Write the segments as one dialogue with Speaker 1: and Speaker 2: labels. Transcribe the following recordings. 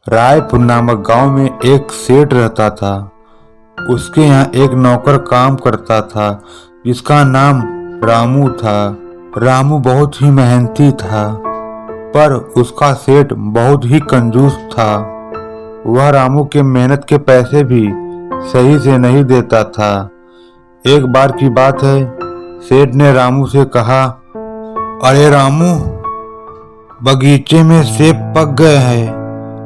Speaker 1: रायपुर नामक गांव में एक सेठ रहता था। उसके यहाँ एक नौकर काम करता था जिसका नाम रामू था। रामू बहुत ही मेहनती था, पर उसका सेठ बहुत ही कंजूस था। वह रामू के मेहनत के पैसे भी सही से नहीं देता था। एक बार की बात है, सेठ ने रामू से कहा, अरे रामू, बगीचे में सेब पक गए हैं,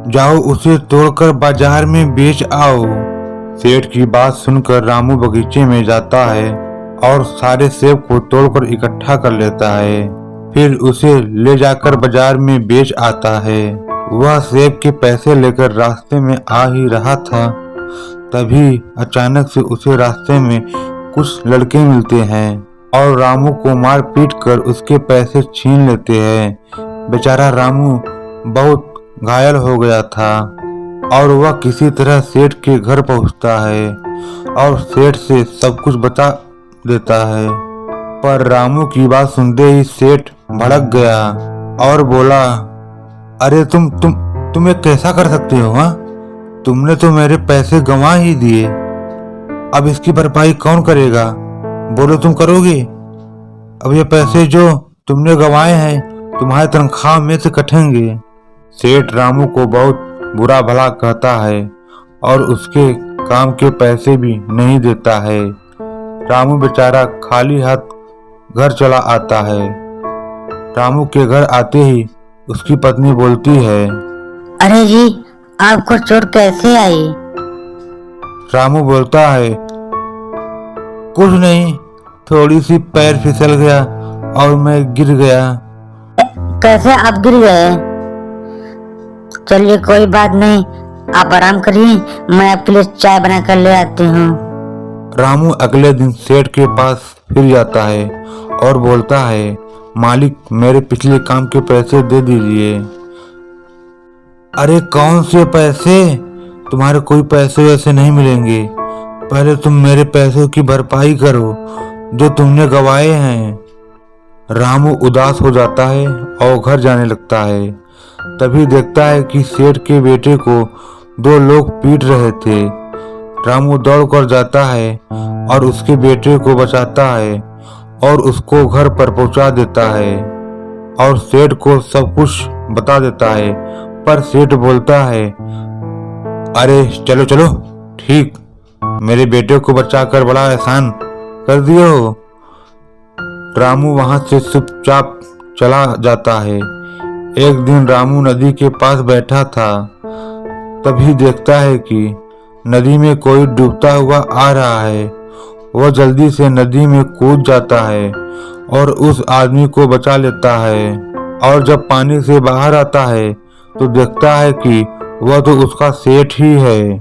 Speaker 1: जाओ उसे तोड़कर बाजार में बेच आओ। सेठ की बात सुनकर रामू बगीचे में जाता है और सारे सेब को तोड़कर इकट्ठा कर लेता है। फिर उसे ले जाकर बाजार में बेच आता है। वह सेब के पैसे लेकर रास्ते में आ ही रहा था, तभी अचानक से उसे रास्ते में कुछ लड़के मिलते हैं और रामू को मार पीट कर उसके पैसे छीन लेते हैं। बेचारा रामू बहुत घायल हो गया था और वह किसी तरह सेठ के घर पहुंचता है और सेठ से सब कुछ बता देता है। पर रामू की बात सुनते ही सेठ भड़क गया और बोला, अरे तुम ये कैसा कर सकते हो? हाँ, तुमने तो मेरे पैसे गंवा ही दिए, अब इसकी भरपाई कौन करेगा? बोलो, तुम करोगे? अब ये पैसे जो तुमने गंवाए हैं तुम्हारी तनख्वाह में से कटेंगे। सेठ रामू को बहुत बुरा भला कहता है और उसके काम के पैसे भी नहीं देता है। रामू बेचारा खाली हाथ घर चला आता है। रामू के घर आते ही उसकी पत्नी बोलती है,
Speaker 2: अरे जी, आपको चोट कैसे आई?
Speaker 1: रामू बोलता है, कुछ नहीं, थोड़ी सी पैर फिसल गया और मैं गिर गया।
Speaker 2: कैसे आप गिर गए? चलिए कोई बात नहीं, आप आराम करिए, मैं आपके लिए चाय बना कर ले आती हूँ।
Speaker 1: रामू अगले दिन सेठ के पास फिर जाता है और बोलता है, मालिक, मेरे पिछले काम के पैसे दे दीजिए। अरे कौन से पैसे? तुम्हारे कोई पैसे वैसे नहीं मिलेंगे, पहले तुम मेरे पैसों की भरपाई करो जो तुमने गवाए हैं। रामू उदास हो जाता है और घर जाने लगता है। तभी देखता है कि सेठ के बेटे को दो लोग पीट रहे थे। रामू दौड़कर जाता है और उसके बेटे को बचाता है और उसको घर पर पहुंचा देता है और सेठ को सब कुछ बता देता है। पर सेठ बोलता है, अरे चलो चलो, ठीक, मेरे बेटे को बचाकर बड़ा एहसान कर दिए हो। रामू वहां से चुपचाप चला जाता है। एक दिन रामू नदी के पास बैठा था, तभी देखता है कि नदी में कोई डूबता हुआ आ रहा है। वह जल्दी से नदी में कूद जाता है और उस आदमी को बचा लेता है। और जब पानी से बाहर आता है तो देखता है कि वह तो उसका सेठ ही है।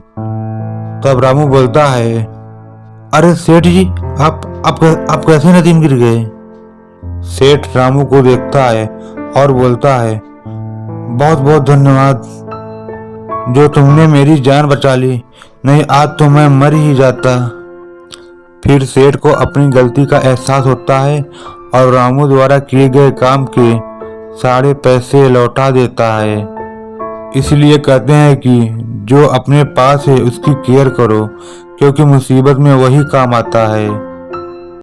Speaker 1: तब रामू बोलता है, अरे सेठ जी, आप कैसे नदी में गिर गए? सेठ रामू को देखता है और बोलता है, बहुत बहुत धन्यवाद जो तुमने मेरी जान बचा ली, नहीं आज तो मैं मर ही जाता। फिर सेठ को अपनी गलती का एहसास होता है और रामू द्वारा किए गए काम के सारे पैसे लौटा देता है। इसलिए कहते हैं कि जो अपने पास है उसकी केयर करो, क्योंकि मुसीबत में वही काम आता है।